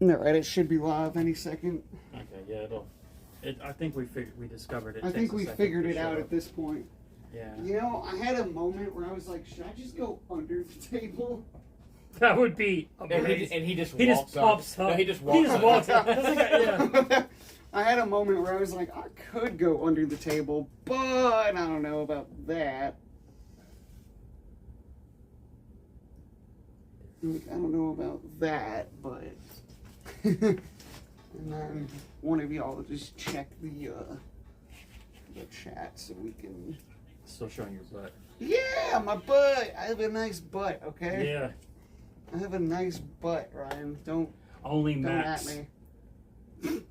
Alright, it should be live any second. Okay, yeah, I think we discovered it. I think we figured it out at this point. Yeah. You know, I had a moment where I was like, should I just go under the table? That would be amazing. And he just pops up. No, he just walks up. walks up. Yeah. I had a moment where I was like, I could go under the table, but I don't know about that. Like, I don't know about that, but... And then one of y'all just check the chat so we can... Still showing your butt. Yeah, my butt! I have a nice butt, okay? Yeah. I have a nice butt, Ryan. Don't at Max. me.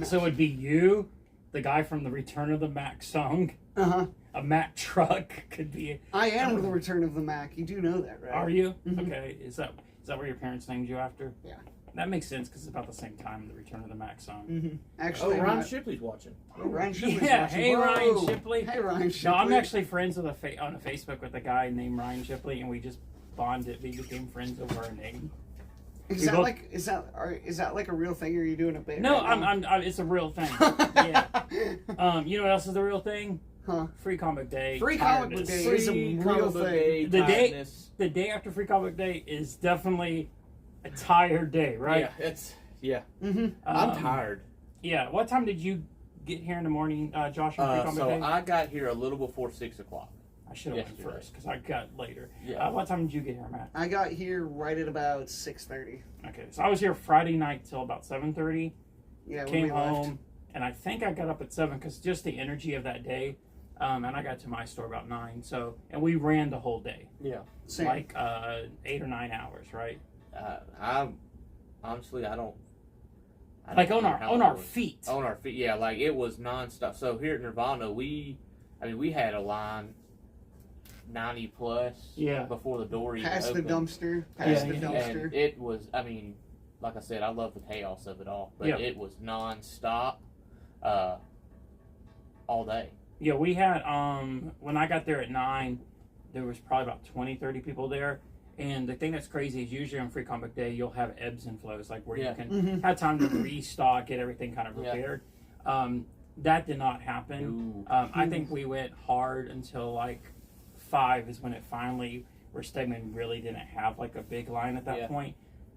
So it would be you, the guy from the Return of the Mac song, Uh-huh. a Mac truck could be. I am the Return of the Mac. You do know that, right? Are you? Mhm. Okay. Is that what your parents named you after? Yeah. That makes sense because it's about the same time the Return of the Mac song. Mm-hmm. Oh, Actually, Ryan Shipley's watching. Ryan Shipley's Yeah. watching. Hey, Whoa. Ryan Shipley. Hey, Ryan Shipley. No, I'm actually friends with on a Facebook with a guy named Ryan Shipley, and we just bonded. We became friends over our name. Is we that both- like is that like a real thing? Or are you doing a bit? No, right now? I'm. It's a real thing. Yeah. You know what else is a real thing? Huh? Free Comic Day. Free Comic Book tiredness. Day is a real thing. The day after Free Comic Day is definitely a tired day, right? Yeah. Mm-hmm. I'm tired. Yeah. What time did you get here in the morning, Josh? On Free Comic So Day? I got here a little before 6 o'clock. I should have went yesterday. first because I got later. Yeah. What time did you get here, Matt? I got here right at about 6:30. Okay, so I was here Friday night till about 7:30. Yeah, when Came we left. home, and I think I got up at 7 because just the energy of that day. And I got to my store about 9. So, and we ran the whole day, Yeah. Same. like 8 or 9 hours, right? I honestly, I don't Like on know our how on it our was. feet. On our feet, yeah. Like it was nonstop. So here at Nirvana, we had a line 90 plus. Yeah. Before the door even Past the opened. dumpster. Past the yeah. dumpster. And it was, like I said, I love the chaos of it all, but Yeah. it was nonstop, all day. Yeah, we had when I got there at 9, there was probably about 20, 30 people there. And the thing that's crazy is usually on Free Comic Day you'll have ebbs and flows, like where Yeah. you can Mhm. have time to restock, get everything kind of Yeah. prepared. That did not happen. Ooh. I think we went hard until like 5 is when it finally, where Stegman really didn't have like a big line at that Yeah. point.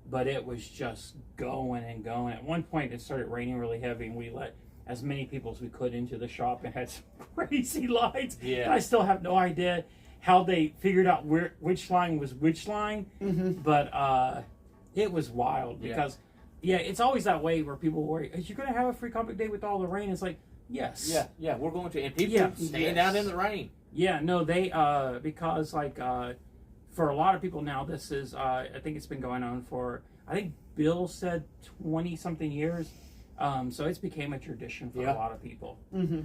But it was just going and going. At one point it started raining really heavy and we let as many people as we could into the shop and had some crazy lines. Yeah. And I still have no idea how they figured out which line was which line. Mm-hmm. But it was wild Yeah. because, yeah, it's always that way where people worry, is you going to have a Free Comic Day with all the rain? It's like, yes. Yeah, we're going to, and people Yeah. stand Yes. out in the rain. Yeah, no, they, because like, for a lot of people now, this is, I think it's been going on for, I think Bill said 20 something years. So it's became a tradition for Yeah. a lot of people. Mm-hmm.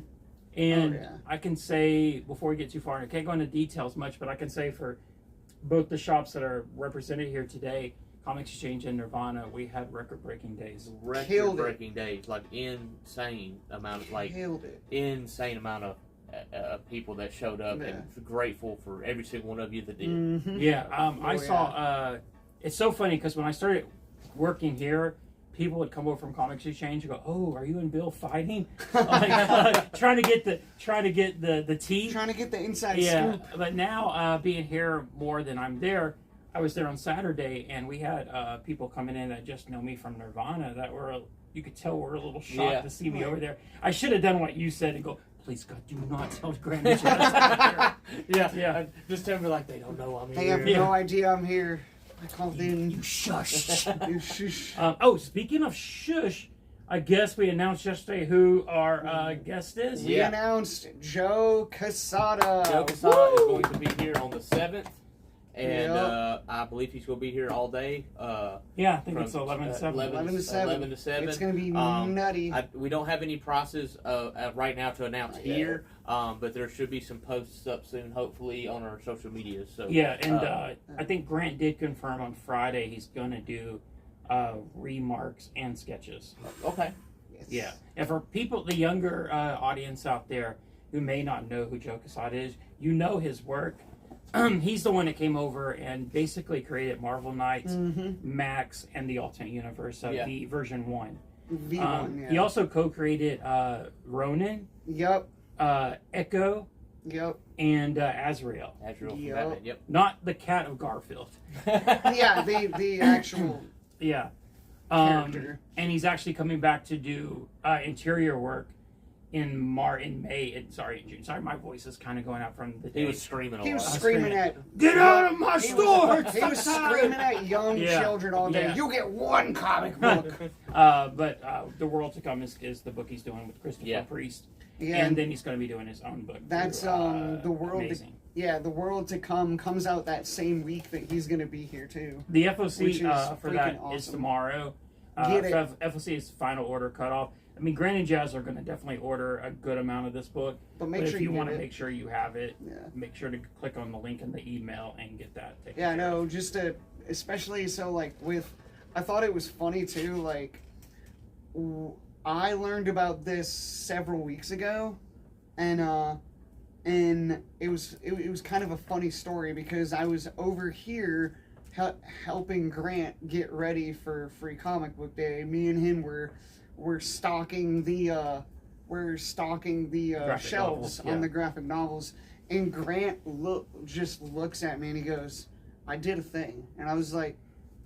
And Oh, yeah. I can say, before we get too far, I can't go into details much, but I can say for both the shops that are represented here today, Comics Exchange and Nirvana, we had record-breaking days. Killed it. Record-breaking days, like insane amount of, like, Killed it. insane amount of people that showed up, Yeah. and grateful for every single one of you that did. Mm-hmm. Yeah, I Oh, saw, it's so funny because when I started working here, people would come over from Comics Exchange and go, "Oh, are you and Bill fighting?" Like, trying to get the tea. Trying to get the inside Yeah, scoop. but now being here more than I'm there, I was there on Saturday, and we had people coming in that just know me from Nirvana that were, you could tell were a little shocked Yeah. to see me over there. I should have done what you said and go, "Please God, do not tell Grant Mitchell that's Yeah, Yeah. Just tell me like they don't know I'm They here. have Yeah. no idea I'm here. I called in. You shush." You shush. Speaking of shush, I guess we announced yesterday who our guest is. We Yeah. announced Joe Quesada. Joe Quesada is Woo! going to be here on the 7th, and Yep. I believe he's going to be here all day. Yeah, I think From, it's 11 to 7. 11 to 7. 11 to 7. It's going to be Um, nutty. We don't have any prices right now to announce Not yet. here, but there should be some posts up soon, hopefully, on our social media. So Yeah, and I think Grant did confirm on Friday he's going to do remarks and sketches. okay, Yes. Yeah, and for people, the younger audience out there who may not know who Joe Quesada is, you know his work, he's the one that came over and basically created Marvel Knights, Mm-hmm. Max, and the alternate universe of Yeah. the version 1. V1, yeah. He also co-created Ronin, Yep. Echo, Yep. and Azrael. Azrael from Yep. Batman. Yep. Not the cat of Garfield. Yeah, the actual Yeah. character. And he's actually coming back to do interior work in May. Sorry, in June. Sorry, my voice is kind of going out from the day. He was screaming a He was lot. screaming at Get out of my he store! Was, he was screaming at young Yeah. children all day. Yeah. You get one comic book. But The World to Come is the book he's doing with Christopher Yeah. Priest. Yeah, And then he's going to be doing his own book. That's, too. The World to- Amazing. yeah, The World to Come comes out that same week that he's going to be here too. The Which FOC is for that freaking is awesome. tomorrow. Get it. FOC is final order cutoff. I mean, Grant and Jazz are going to definitely order a good amount of this book. But make But sure if you get want to it. make sure you have it, Yeah. make sure to click on the link in the email and get that taken Yeah, care of. no, just to, especially so like with, I thought it was funny too. Like, I learned about this several weeks ago, and it was kind of a funny story because I was over here helping Grant get ready for Free Comic Book Day. Me and him were stocking the Graphic shelves novels, yeah. on the graphic novels, and Grant just looks at me and he goes, "I did a thing," and I was like,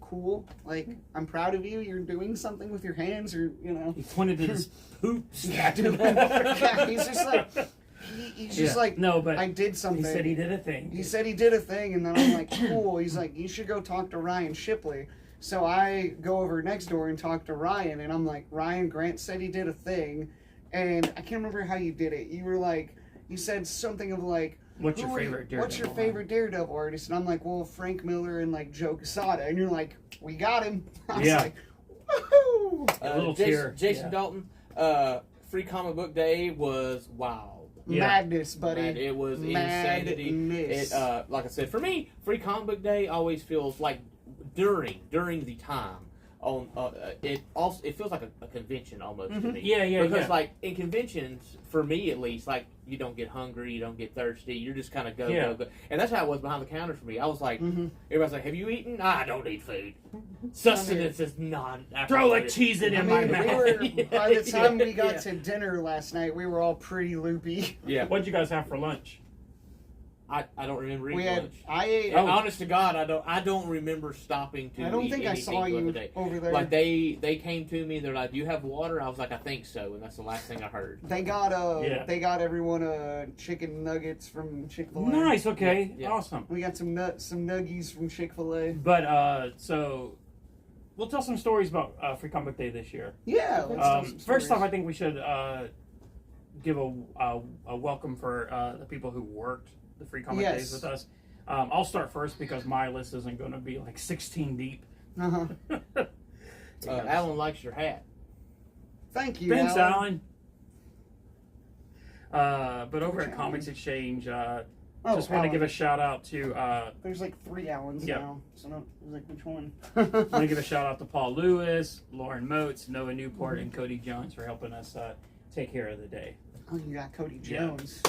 "Cool, like I'm proud of you. You're doing something with your hands, or you know." He pointed at his poops. Yeah, yeah, he's just like he's just Yeah. like, No, but I did something. he said he did a thing. He said he did a thing, and then I'm like, cool. He's like, you should go talk to Ryan Shipley. So I go over next door and talk to Ryan, and I'm like, Ryan, Grant said he did a thing, and I can't remember how you did it. You were like, you said something of like, What's your favorite Daredevil? What's your favorite Daredevil artist? And I'm like, well, Frank Miller and like Joe Quesada, and you're like, we got him. I was Yeah. like, woohoo! A little Jason, tear. Jason Yeah. Dalton, Free Comic Book Day was wild. Yeah. Madness, buddy. Man, it was insanity. Madness. It, like I said, for me, Free Comic Book Day always feels like during the time. It feels like a convention almost to me. Yeah, Because yeah. like in conventions, for me at least, like you don't get hungry, you don't get thirsty, you're just kind of go, and that's how it was behind the counter for me. I was like, everybody's like, "Have you eaten?" I don't eat food. Sustenance is not. Throw a cheese in I my mean, mouth. by the time we got Yeah. to dinner last night, we were all pretty loopy. Yeah, What'd you guys have for lunch? I don't remember We eating had, lunch. I ate. Oh. Honest to God, I don't remember stopping to. I don't eat think I anything saw throughout you the day. over there. Like they came to me, they're like, "Do you have water?" I was like, "I think so," and that's the last thing I heard. They got Yeah. they got everyone chicken nuggets from Chick-fil-A. Nice. Okay. Yeah. Awesome. We got some nuggies from Chick-fil-A. But so we'll tell some stories about Free Comic Day this year. Yeah. Let's tell some First stories. off, I think we should give a welcome for the people who worked the Free Comic Yes. Days with us. I'll start first because my list isn't going to be like 16 deep. Uh-huh. Alan likes your hat. Thank you, Thanks, Alan. Alan. But over Which at Comics Exchange, Oh, just want to Alan. give a shout out to There's like 3 Allens Yeah. now. So no, I was like, which one? want to give a shout out to Paul Lewis, Lauren Motes, Noah Newport, and Cody Jones for helping us take care of the day. Oh, you got Cody Yeah. Jones.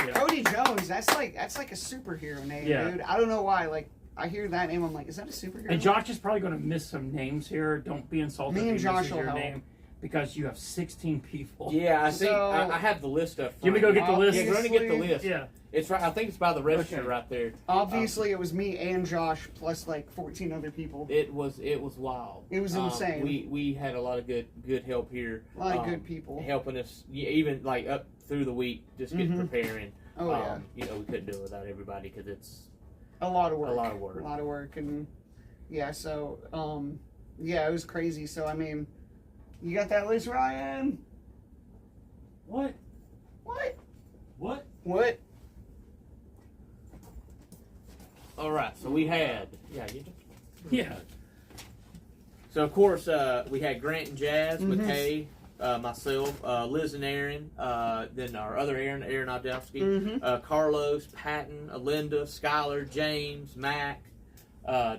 Yeah. Cody Jones, that's like a superhero name, Yeah. dude. I don't know why. Like, I hear that name, I'm like, is that a superhero? And Josh is probably going to miss some names here. Don't be insulted Me if and he Josh misses will your help. name because you have 16 people. Yeah, I think So- I have the list up. Do you want me to go get the list? Yeah, go ahead and get the list. Yeah. It's right. I think it's by the register Okay. right there. Obviously, it was me and Josh plus like 14 other people. It was wild. It was insane. We had a lot of good help here. A lot of good people. helping us, even like up through the week, just get Mhm. preparing. Oh, yeah. You know, we couldn't do it without everybody because it's A lot of work. A lot of work. A lot of work. And yeah, so, yeah, it was crazy. So, I mean, you got that list, Ryan? What? What? What? What? all right. So we had Yeah. So of course we had Grant and Jazz, Mhm. McKay, myself, Liz and Aaron, then our other Aaron Odowski, Mm-hmm. Carlos, Patton, Alinda, Skylar, James, Mac,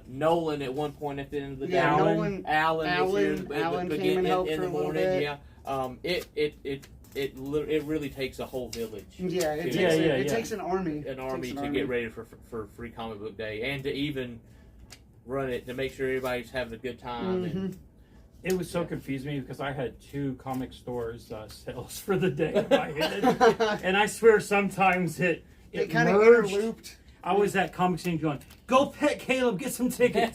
Nolan at one point at the end of the day. Yeah, Alan. Nolan. Alan was here Alan came and helped in for the a little morning. bit. Yeah. It it really takes a whole village. Yeah, it takes an army. An army to get ready for Free Comic Book Day, and to even run it to make sure everybody's having a good time. And it was so confused me because I had 2 comic stores sales for the day in my head, and I swear sometimes it kind of merged. interlooped. I was at Comic Exchange going, "Go pet Caleb, get some tickets."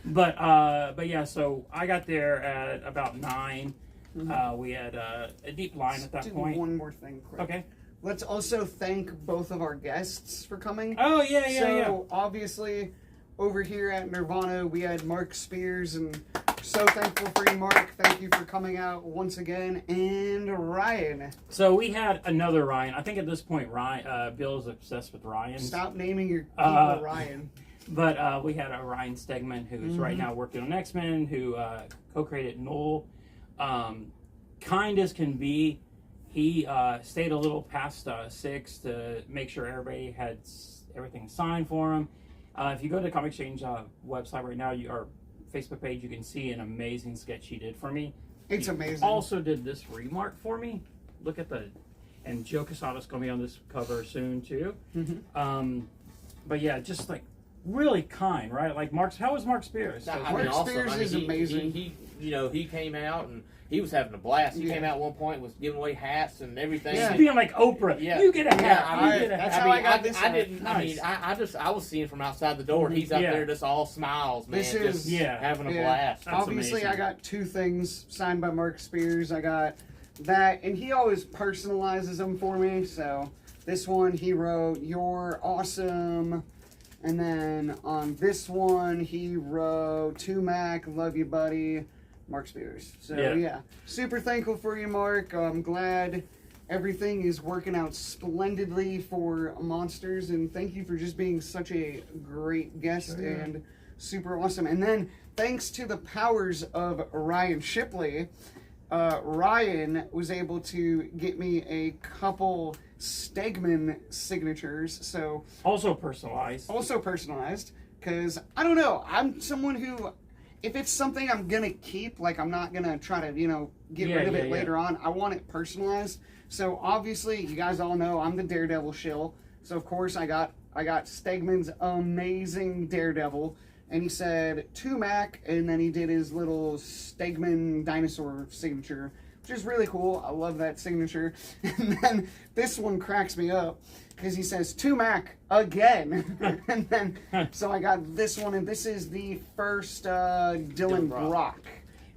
But yeah, so I got there at about 9. We had a deep line at that Do point. one more thing quick. Okay. Let's also thank both of our guests for coming. Oh yeah. So obviously, over here at Nirvana, we had Mark Spears, and so thankful for you, Mark. Thank you for coming out once again, and Ryan. So we had another Ryan. I think at this point, Bill's obsessed with Ryan. Stop naming your people Ryan. But we had a Ryan Stegman, who's right now working on X-Men, who co-created Knoll. Kind as can be, he stayed a little past 6 to make sure everybody had everything signed for him. If you go to the Comic Exchange website right now, or Facebook page, you can see an amazing sketch he did for me. It's amazing. Also did this remark for me. Look at and Joe Quesada's going to be on this cover soon too. But yeah, just like really kind, right? Like how was Mark Spears? Mark Spears is amazing. He came out and he was having a blast. He came out at one point and was giving away hats and everything. He's being like Oprah. Yeah. You get a hat. That's how I got this. I was seeing from outside the door. He's out there just all smiles, man. Having a blast. That's Obviously, amazing. I got 2 things signed by Mark Spears. I got that, and he always personalizes them for me. So this one, he wrote, "You're awesome." And then on this one, he wrote, "To Mac, love you, buddy, Mark Spears." So yeah, super thankful for you, Mark. I'm glad everything is working out splendidly for Monsters, and thank you for just being such a great guest and super awesome. And then thanks to the powers of Ryan Shipley, Ryan was able to get me a couple Stegman signatures. So also personalized, because I don't know, I'm someone who, if it's something I'm gonna keep, like I'm not gonna try to get rid of it later on. I want it personalized. So obviously, you guys all know I'm the Daredevil shill. So of course I got Stegman's amazing Daredevil, and he said "To Mac," and then he did his little Stegman dinosaur signature, which is really cool. I love that signature. And then this one cracks me up because he says "To Mac" again. And then so I got this one, and this is the first Dylan Brock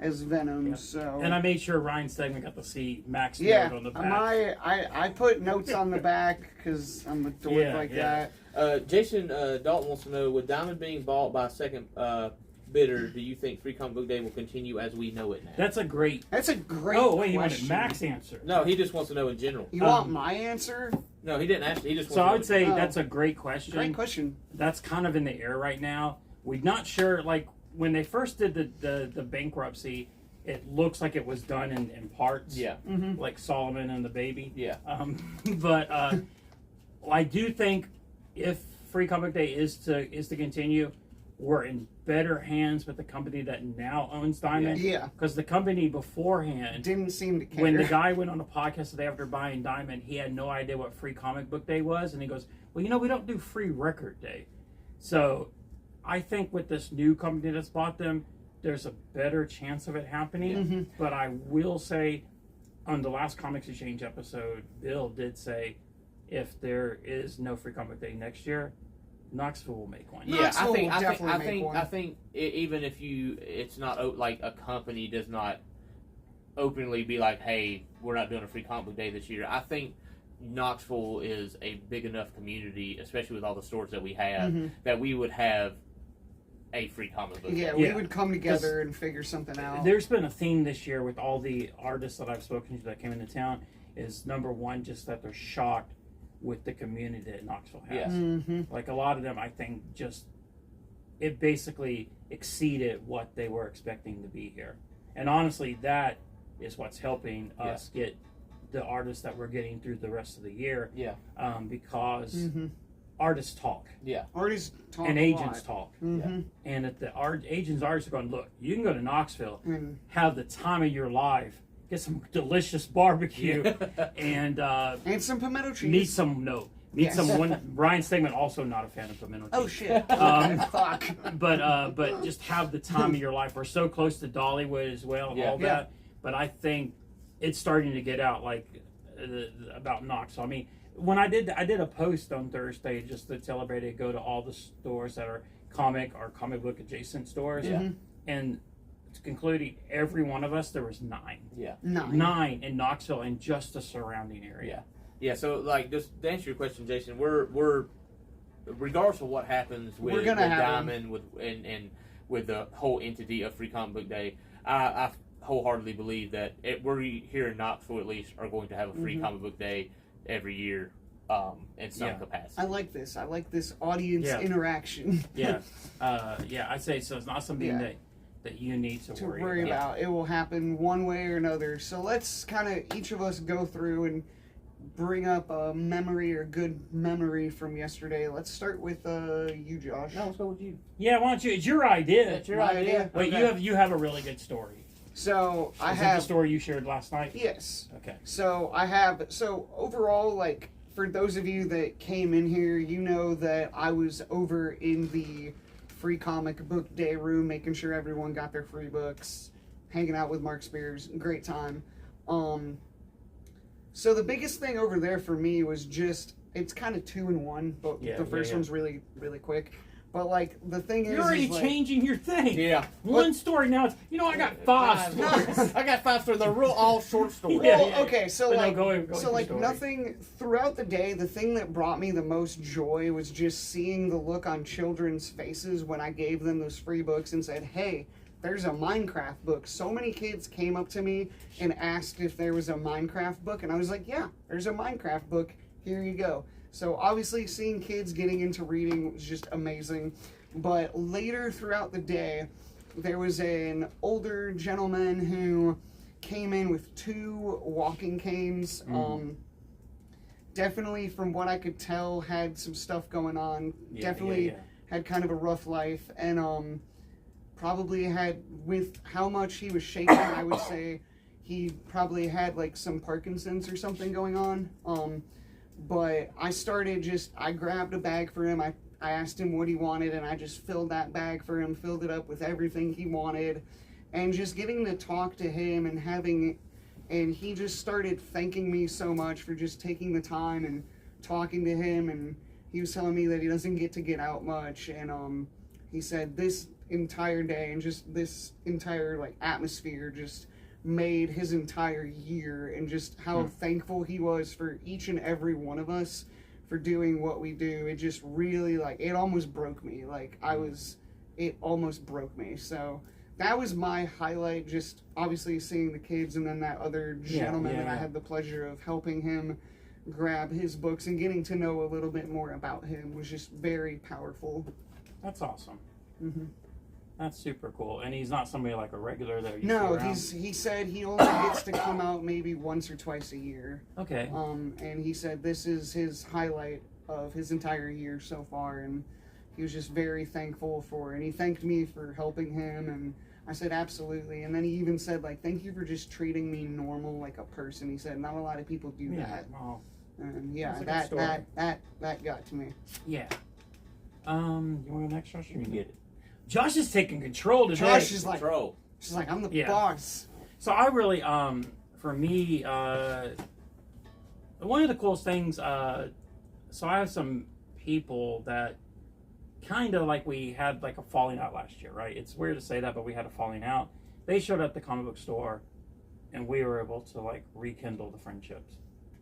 as Venom. So, and I made sure Ryan Stegman got to see Mac's note on the back. I put notes on the back because I'm a dork that. Jason Dalton wants to know, with Diamond being bought by a second bidder, do you think Free Comic Book Day will continue as we know it now? That's a great Oh wait, he question. wanted Mac's answer. No, he just wants to know in general. You want my answer? No, he didn't ask. He just. So I would say that's a great question. Great question. That's kind of in the air right now. We're not sure. Like when they first did the bankruptcy, it looks like it was done in parts. Yeah. Like Solomon and the Baby. Yeah. But I do think if Free Comic Day is to continue, we're in better hands with the company that now owns Diamond. Yeah. Because the company beforehand didn't seem to care. When the guy went on a podcast the day after buying Diamond, he had no idea what Free Comic Book Day was, and he goes, "Well, we don't do Free Record Day." So I think with this new company that's bought them, there's a better chance of it happening. But I will say, on the last Comics Exchange episode, Bill did say, if there is no Free Comic Day next year, Knoxville will make one. Yeah, I think even if it's not like a company does not openly be like, "Hey, we're not doing a Free Comic Book Day this year." I think Knoxville is a big enough community, especially with all the stores that we have, that we would have a Free Comic Book Day. Yeah, we would come together and figure something out. There's been a theme this year with all the artists that I've spoken to that came into town. Is number one, just that they're shocked with the community that Knoxville has. Like a lot of them, I think, it basically exceeded what they were expecting to be here. And honestly, that is what's helping us get the artists that we're getting through the rest of the year. Yeah. Because artists talk. Yeah. Artists talk and agents talk. And if the agents are going, look, you can go to Knoxville, have the time of your life, get some delicious barbecue, and some pimento cheese. Meet some Ryan Stegman, also not a fan of pimento cheese. Oh shit! Fuck. But just have the time of your life. We're so close to Dollywood as well, and all that. But I think it's starting to get out, like about Knoxville. I mean, when I did a post on Thursday just to celebrate it, go to all the stores that are comic or comic book adjacent stores, and concluding every one of us, there was 9. Yeah. 9 in Knoxville and just the surrounding area. Yeah. So like, just to answer your question, Jason, we're regardless of what happens with Diamond, and with the whole entity of Free Comic Book Day, I wholeheartedly believe that we here in Knoxville at least are going to have a Free Comic Book Day every year. In some capacity. I like this. I like this audience interaction. I'd say so. It's not something that you need to worry about. It will happen one way or another. So let's kind of each of us go through and bring up a memory or good memory from yesterday. Let's start with you, Josh. No, let's go with you. Yeah, why don't you? It's your idea. It's your idea. Wait, okay. you have a really good story. So I have the story you shared last night. Yes. Okay. So overall, like, for those of you that came in here, you know that I was over in the Free Comic Book Day room, making sure everyone got their free books, hanging out with Mark Spears, great time. So the biggest thing over there for me was just, it's kind of 2 in 1, but the first one's really, really quick. But like, the thing is, you're already changing your thing. Yeah. One story now. I got 5 stories. I got 5 stories. They're all short stories. Okay. So but like, nothing throughout the day. The thing that brought me the most joy was just seeing the look on children's faces when I gave them those free books and said, "Hey, there's a Minecraft book." So many kids came up to me and asked if there was a Minecraft book, and I was like, "Yeah, there's a Minecraft book. Here you go." So obviously seeing kids getting into reading was just amazing. But later throughout the day, there was an older gentleman who came in with 2 walking canes. Definitely, from what I could tell, had some stuff going on. Had kind of a rough life. And probably had, with how much he was shaking, I would say he probably had like some Parkinson's or something going on. But I grabbed a bag for him. I asked him what he wanted, and I just filled that bag for him, filled it up with everything he wanted, and just getting to talk to him and he just started thanking me so much for just taking the time and talking to him, and he was telling me that he doesn't get out much, and he said this entire day and just this entire like atmosphere just made his entire year, and just how thankful he was for each and every one of us for doing what we do. It just really, like, it almost broke me. Like, it almost broke me. So that was my highlight, just obviously seeing the kids, and then that other gentleman that I had the pleasure of helping him grab his books and getting to know a little bit more about him was just very powerful. That's awesome. That's super cool. And he's not somebody like a regular that he said he only gets to come out maybe once or twice a year. Okay. And he said this is his highlight of his entire year so far, and he was just very thankful for it. And he thanked me for helping him, and I said absolutely. And then he even said, like, thank you for just treating me normal like a person. He said not a lot of people do that. Wow. And that got to me. Yeah. You want to go next, Josh? You can get it. Josh is taking control today. Josh is like, she's like, I'm the boss. So I really, for me, one of the coolest things, so I have some people that kind of like we had like a falling out last year, right? It's weird to say that, but we had a falling out. They showed up at the comic book store, and we were able to like rekindle the friendships.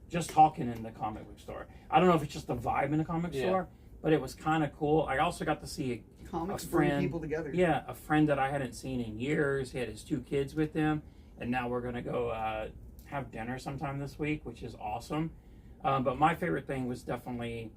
Just talking in the comic book store. I don't know if it's just the vibe in the comic store, but it was kind of cool. I also got to see comics a friend, bring people together. Yeah, a friend that I hadn't seen in years. He had his 2 kids with him, and now we're gonna go have dinner sometime this week, which is awesome. But my favorite thing was definitely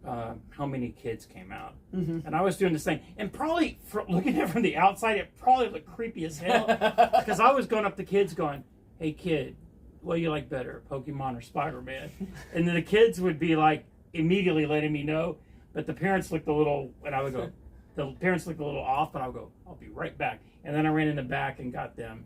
how many kids came out. And I was doing this thing, and probably looking at it from the outside, it probably looked creepy as hell because I was going up to kids going, "Hey kid, what do you like better, Pokemon or Spider-Man?" And then the kids would be like immediately letting me know, but the parents looked a little, and I would go, the parents looked a little off, but I would go, "I'll be right back." And then I ran in the back and got them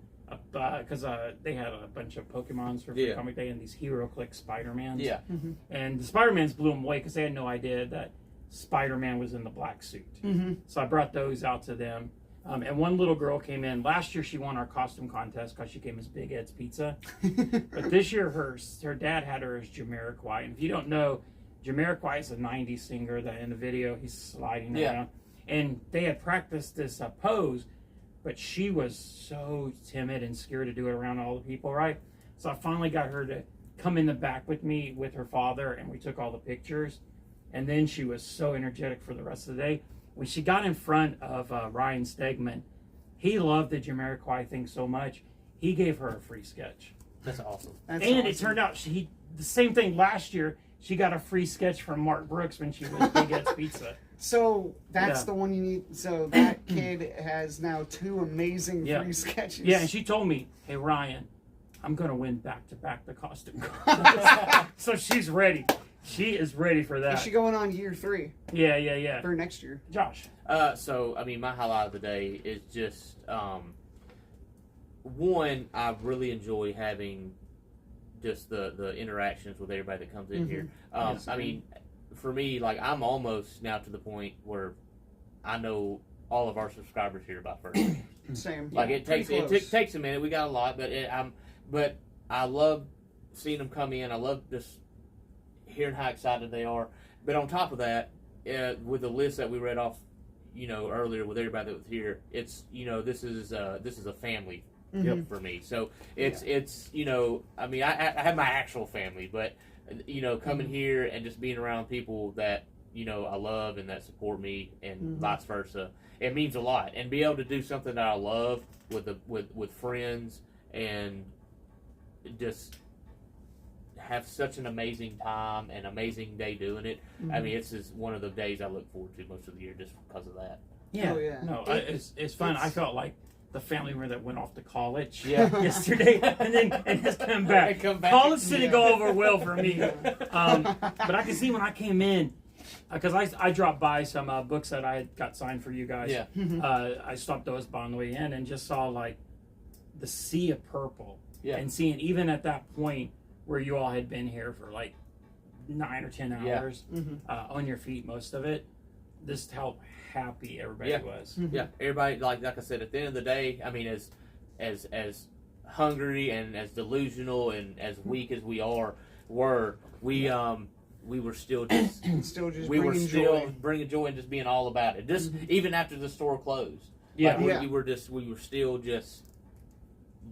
because they had a bunch of Pokemons for Free Comic Day and these HeroClix Spider-Mans. Yeah. Mm-hmm. And the Spider-Mans blew them away because they had no idea that Spider-Man was in the black suit. Mm-hmm. So I brought those out to them. And one little girl came in. Last year she won our costume contest because she came as Big Ed's Pizza. But this year her dad had her as Jamiroquai. And if you don't know, Jamiroquai is a 90s singer that in the video he's sliding around. And they had practiced this pose, but she was so timid and scared to do it around all the people, right? So I finally got her to come in the back with me with her father, and we took all the pictures. And then she was so energetic for the rest of the day. When she got in front of Ryan Stegman, he loved the Jamiroquai thing so much, he gave her a free sketch. That's awesome. It turned out the same thing last year. She got a free sketch from Mark Brooks when she was Big Ed's Pizza. So that's the one you need. So that kid has now 2 amazing free sketches. Yeah, and she told me, "Hey Ryan, I'm gonna win back-to-back the costume contest." So she's ready. She is ready for that. Is she going on year 3? Yeah. For next year. Josh. So, I mean, my highlight of the day is just, one, I really enjoy having just the interactions with everybody that comes in here. I mean, for me, like, I'm almost now to the point where I know all of our subscribers here by first name. Same. Like, it takes a minute. We got a lot, but I love seeing them come in. I love just hearing how excited they are. But on top of that, with the list that we read off, earlier with everybody that was here, it's this is a family for me. So it's I mean I have my actual family, but coming here and just being around people that I love and that support me and vice versa, it means a lot. And be able to do something that I love with friends and just have such an amazing time and amazing day doing it. I mean, it's just one of the days I look forward to most of the year just because of that. Yeah. Oh, yeah. No, it's fun. I felt like the family member that went off to college yesterday and has come back. College didn't go over well for me. But I can see when I came in, because I dropped by some books that I had got signed for you guys. Yeah. I stopped those by on the way in and just saw like the sea of purple. Yeah. And seeing even at that point where you all had been here for like 9 or 10 hours on your feet, most of it, just how happy everybody was. Yeah, everybody, like I said, at the end of the day, I mean, as hungry and as delusional and as weak as we were still bringing joy and just being all about it. Just even after the store closed, we were still just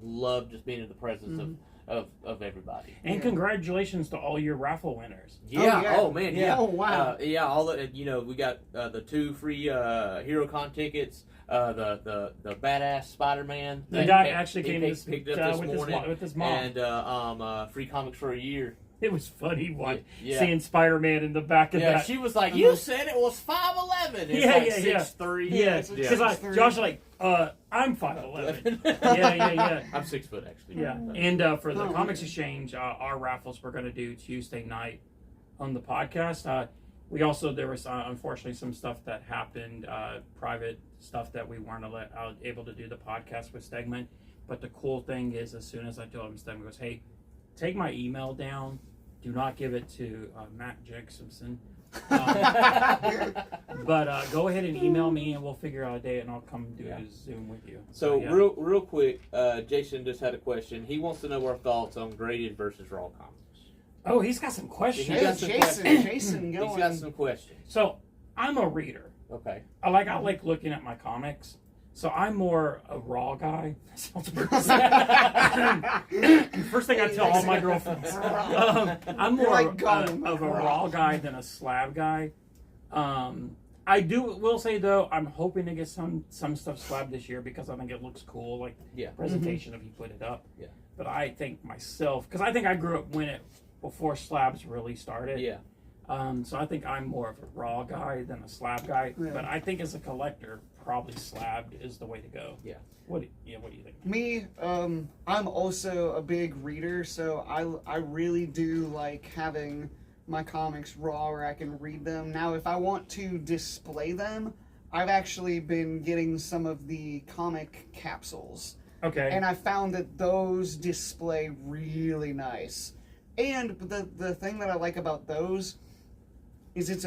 loved just being in the presence of everybody. And congratulations to all your raffle winners. Yeah. Oh man. Yeah. Oh wow. All the we got the 2 free HeroCon tickets. The badass Spider-Man. The guy actually came picked up this morning with his mom. And free comics for a year. It was funny seeing Spider-Man in the back of that. Yeah, she was like, "You said it was 5'11". It's 6'3". Yeah, because Josh was like, I'm 5'11". yeah. I'm 6 foot actually. Yeah, and for the Comics Exchange, our raffles we're going to do Tuesday night on the podcast. There was unfortunately some stuff that happened, private stuff that we weren't able to do the podcast with Stegman. But the cool thing is, as soon as I told him, Stegman goes, "Hey, take my email down. Do not give it to Matt Jacobson. But go ahead and email me, and we'll figure out a day, and I'll come do a Zoom with you." So real quick, Jason just had a question. He wants to know our thoughts on graded versus raw comics. Oh, he's got some questions. Jason, go He's got some questions. So I'm a reader. Okay. I like looking at my comics. So I'm more a raw guy. First thing I tell all my girlfriends. I'm more of a raw guy than a slab guy. I will say though, I'm hoping to get some stuff slabbed this year because I think it looks cool, like the presentation if you put it up. Yeah. But I think myself, because I think I grew up before slabs really started. Yeah. So I think I'm more of a raw guy than a slab guy. Yeah. But I think as a collector, probably slabbed is the way to go. Yeah. What do you think? Me, I'm also a big reader, so I really do like having my comics raw where I can read them. Now, if I want to display them, I've actually been getting some of the comic capsules Okay. And I found that those display really nice. And the thing that I like about those is it's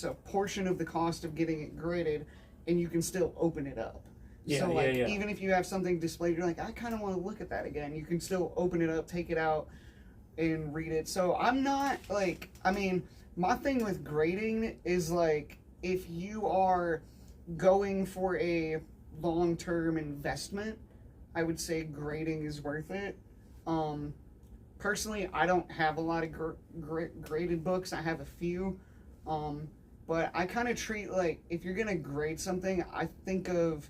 a portion of the cost of getting it graded, and you can still open it up. Yeah, So like yeah. even if you have something displayed, you're like, I kind of want to look at that again. You can still open it up, take it out, and read it. So I'm not like, I mean, my thing with grading is like, if you are going for a long-term investment, I would say grading is worth it. Personally, I don't have a lot of graded books. I have a few, but I kind of treat, like, if you're gonna grade something, I think of,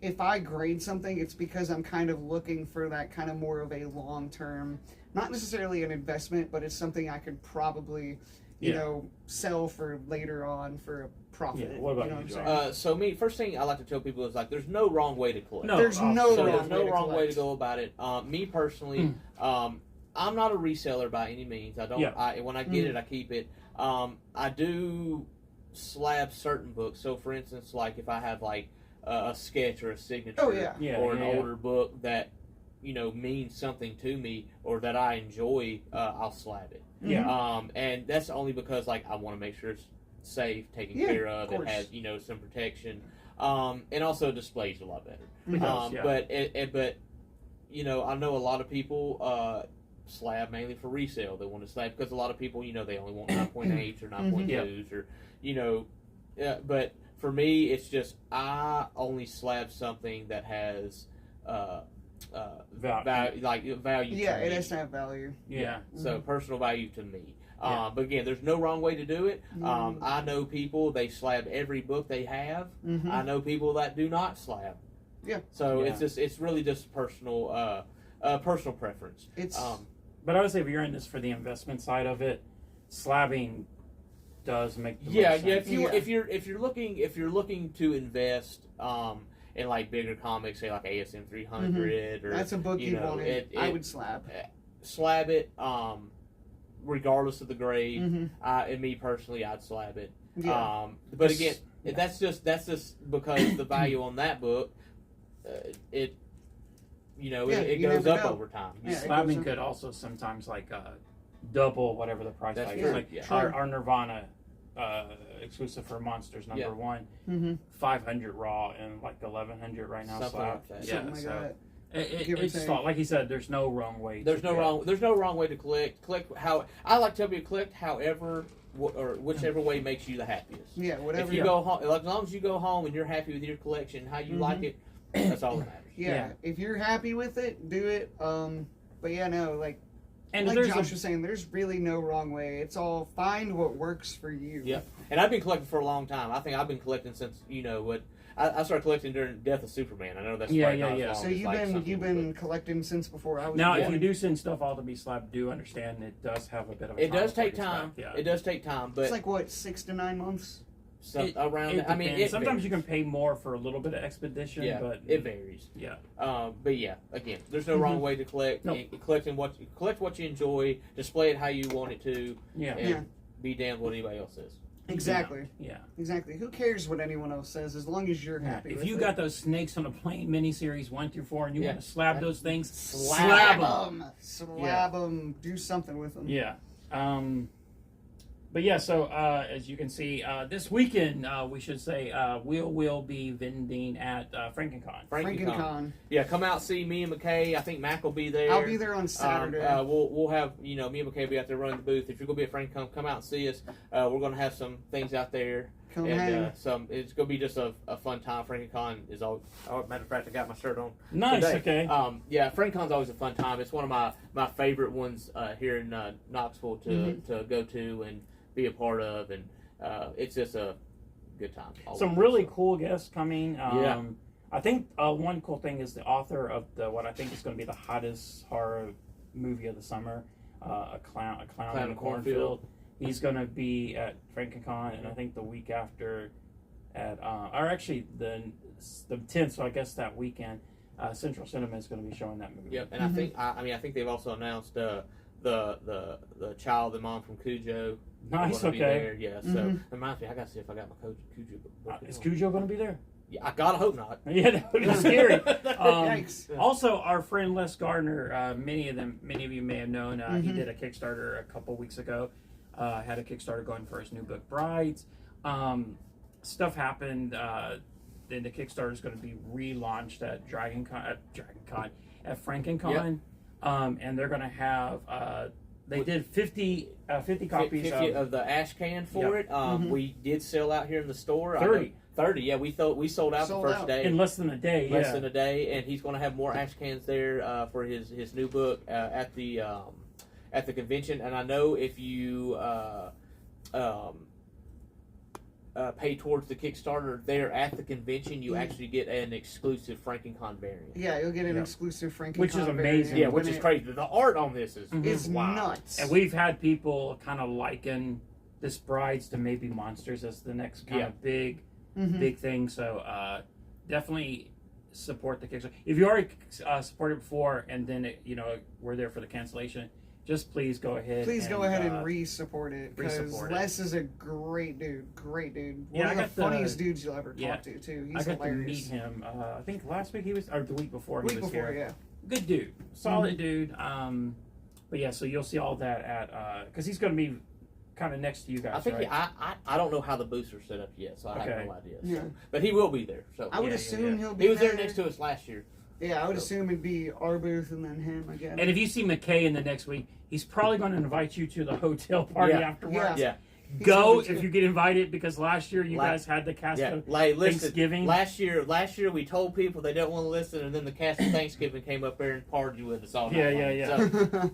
if I grade something, it's because I'm kind of looking for that kind of more of a long-term, not necessarily an investment, but it's something I could probably, you know, sell for later on for a profit. Yeah. What about you know you, what I'm Josh? saying? So me, first thing I like to tell people is like, there's no wrong way to collect. No, There's no So wrong there's no way to wrong way to collect. go about it. Me personally, I'm not a reseller by any means. I don't. Yeah. When I get it, I keep it. I do slab certain books. So for instance, like if I have like a sketch or a signature, Oh, yeah. Yeah, or an yeah. older book that means something to me or that I enjoy, I'll slab it. Yeah. And that's only because like I want to make sure it's safe, taken Yeah, care of of. It course. has some protection, and also displays a lot better. It does, yeah. But I know a lot of people slab mainly for resale. They want to slab because a lot of people they only want 9.8s or 9.2s or but for me it's just I only slab something that has value Yeah, to it me. has to have value. Yeah. So personal value to me. Yeah. But again, there's no wrong way to do it. I know people, they slab every book they have. Mm-hmm. I know people that do not slab. Yeah. So Yeah. it's really just personal preference. It's But I would say if you're in this for the investment side of it, slabbing does make the Yeah, most yeah. sense. If you're looking to invest in like bigger comics, say like ASM 300 or that's a book you wanted. I it- would slab. slab it. Regardless of the grade, Mm-hmm. and me personally, I'd slab it. Yeah. But again, that's just because the value on that book, it Yeah, it you goes never up know. over time. Yeah, it Slabbing goes could also sometimes like double whatever the price That's tag true, is. Like yeah. our Nirvana exclusive for Monsters #1, Mm-hmm. 500 raw and like 1100 right now. Something slab. like that. Yeah, Something like so that. It, Give or it's take. like he said. There's no wrong way. There's to no do it. wrong. There's no wrong way to collect. Collect how I like to tell people collect however or whichever way makes you the happiest. Yeah, whatever. If you go home, as long as you go home and you're happy with your collection, how you like it, that's all that matters. yeah, if you're happy with it, do it. But yeah, no, like And like there's Josh was saying, there's really no wrong way. It's all find what works for you. Yep. And I've been collecting for a long time. I think I've been collecting since I started collecting during Death of Superman. I know that's Yeah, probably yeah, not as yeah. long So as, you've like, been some you've people, been collecting since before I was. now, born. if you do send stuff all to be slabbed, do understand it does have a bit of a it time does before take it gets time. back, Yeah. It does take time, but it's like what 6 to 9 months. around. It I mean, depends. it Sometimes varies. you can pay more for a little bit of expedition, Yeah, but it varies. yeah. But yeah, again, there's no wrong way to collect. Nope. Collect what you enjoy. Display it how you want it to, Yeah. and Yeah. be damned what anybody else says. Exactly. Yeah. Exactly. Who cares what anyone else says as long as you're Yeah. happy. If with you it. got those Snakes on a Plane miniseries 1 through 4 and you want to slab those things, Slab slab them, do something with them. Yeah. But yeah, so as you can see, this weekend, we should say, we'll be vending at FrankenCon. FrankenCon. Yeah, come out see me and McKay. I think Mac will be there. I'll be there on Saturday. We'll have me and McKay be out there running the booth. If you're gonna be at FrankenCon, come out and see us. We're gonna have some things out there. Come and hang. it's gonna be just a fun time. FrankenCon is all. Oh, matter of fact, I got my shirt on. Nice, today. okay. Yeah, FrankenCon's always a fun time. It's one of my favorite ones here in Knoxville to go to and be a part of, and it's just a good time. Some really cool guests coming. Yeah. I think one cool thing is the author of what I think is going to be the hottest horror movie of the summer, a clown in a cornfield. He's going to be at FrankenCon, and I think the week after at, or actually the 10th. So I guess that weekend, Central Cinema is going to be showing that movie. Yep, and I think they've also announced the child and mom from Cujo. Nice, are gonna be okay. there. Yeah, so it reminds me, I got to see if I got my Cujo book. Is Cujo going to be there? I gotta hope not. Yeah, that would be scary. Yikes. Also, our friend Les Gardner, many of you may have known, he did a Kickstarter a couple weeks ago. Had a Kickstarter going for his new book, Brides. Stuff happened. Then the Kickstarter is going to be relaunched at at FrankenCon, and they're going to have. They did 50 copies 50 of the ash can for it. We did sell out here in the store. 30. Yeah, we sold out the first day in less than a day. Less than a day, and he's going to have more ash cans there for his new book at the convention. And I know if you pay towards the Kickstarter there at the convention, you actually get an exclusive FrankenCon variant. Yeah, you'll get an exclusive FrankenCon which is amazing. Yeah, which is crazy. The art on this is wow. Nuts. And we've had people kind of liken this Brides to maybe Monsters as the next kind of big thing. So definitely support the Kickstarter. If you already supported before and then we're there for the cancellation, just please go ahead. Please go ahead and re-support it, because Les is a great dude. One of the funniest dudes you'll ever talk to too. He's I got hilarious. to meet him. I think last week or the week before he was here. Yeah. Good dude, solid dude. But yeah, so you'll see all that at because he's going to be kind of next to you guys. I think right? I don't know how the booths are set up yet, so I have no idea. So. Yeah. But he will be there. So I would assume he'll be. He was there next to us last year. Yeah, I would assume it'd be our booth and then him again. And if you see McKay in the next week, he's probably going to invite you to the hotel party afterwards. Yeah. Go if you get invited, because last year you guys had the cast of Thanksgiving. Last year we told people they don't want to listen, and then the cast of Thanksgiving came up there and partied with us all night. Yeah. So,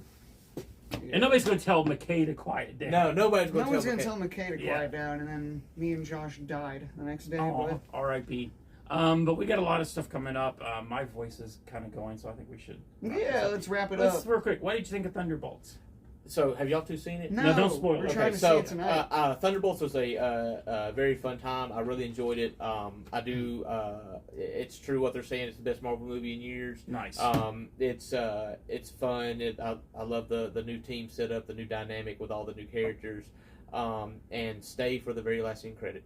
and nobody's going to tell McKay to quiet down. No, nobody's going to tell McKay to quiet down, and then me and Josh died the next day. Oh, R.I.P. But we got a lot of stuff coming up. My voice is kind of going, so I think we should. Let's wrap it up. Real quick. What did you think of Thunderbolts? So, have y'all two seen it? No, don't spoil it. We're trying to see it tonight. Thunderbolts was a very fun time. I really enjoyed it. I do. It's true what they're saying. It's the best Marvel movie in years. Nice. It's fun. I love the new team setup, the new dynamic with all the new characters, and stay for the very last end credit.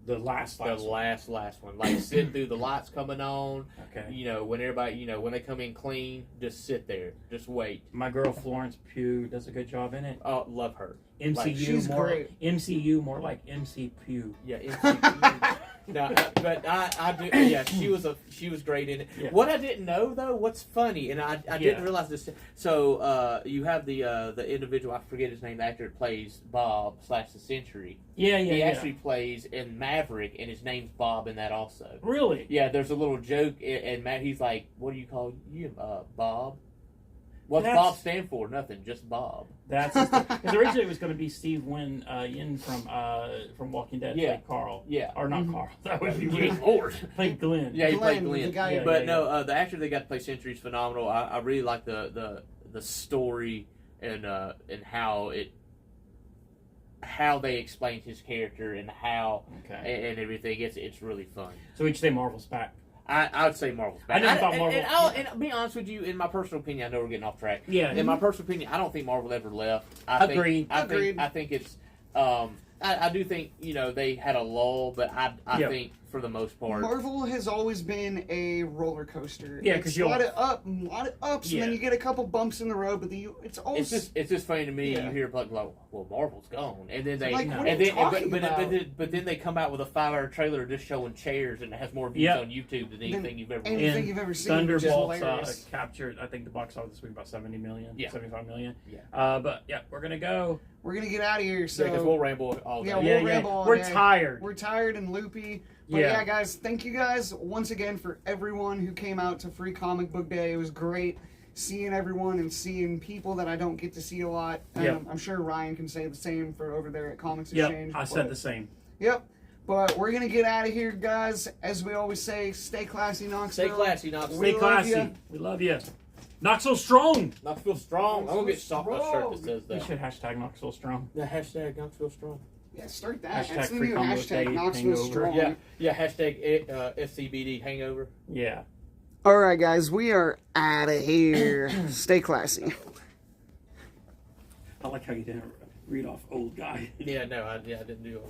The last one. Like, sit through the lights coming on. Okay. When everybody, when they come in clean, just sit there. Just wait. My girl Florence Pugh does a good job in it. Oh, love her. MCU she's more great. MCU more like MC Pugh. Yeah, MC. No, but I do. Yeah, she was great in it. Yeah. What I didn't know though, what's funny, and I didn't realize this. So you have the individual, I forget his name, the actor that plays Bob / the Century. Yeah. He actually plays in Maverick, and his name's Bob in that also. Really? Yeah. There's a little joke, and Matt, he's like, "What do you call you, Bob?" What's Bob stand for? Nothing, just Bob. That's because originally it was going to be Steve Yin from Walking Dead. Played Carl. Yeah. Or not Carl. That would be weird. Lord. Played Glenn. Yeah, he played Glenn. The actor they got to play Sentry is phenomenal. I really like the story and how they explained his character and how and everything. It's really fun. So each day Marvel's back. I would say Marvel's back. I never thought Marvel. And I'll be honest with you, in my personal opinion, I know we're getting off track. Yeah. In my personal opinion, I don't think Marvel ever left. Agreed. I think it's. I do think they had a lull, but I think for the most part, Marvel has always been a roller coaster. Yeah, because a lot of ups, and then you get a couple bumps in the road. But it's always it's just funny to me. You hear like, well, Marvel's gone, and then they but then they come out with a 5-hour trailer just showing chairs, and it has more views on YouTube than anything you've ever seen. Thunderbolts captured, I think, the box office this week about 70 million, 75 million. Yeah. But yeah, we're gonna go. We're gonna get out of here. So because we'll ramble all day. Yeah, we'll ramble all We're day. tired. We're tired and loopy. But yeah, guys, thank you guys once again for everyone who came out to Free Comic Book Day. It was great seeing everyone and seeing people that I don't get to see a lot. I'm sure Ryan can say the same for over there at Comics Exchange. I said the same. Yep. But we're going to get out of here, guys. As we always say, stay classy, Knoxville. Stay classy, Knoxville. Stay classy. We love you. Knoxville strong. Knoxville strong. I'm going to get a shirt that says that. We should hashtag Knoxville strong. The hashtag Knoxville strong. Yeah, start that. Hashtag That's the new hashtag, Knoxville strong. Yeah, hashtag FCBD hangover. Yeah. All right, guys, we are out of here. Stay classy. I like how you didn't read off old guy. Yeah, no, I didn't do it.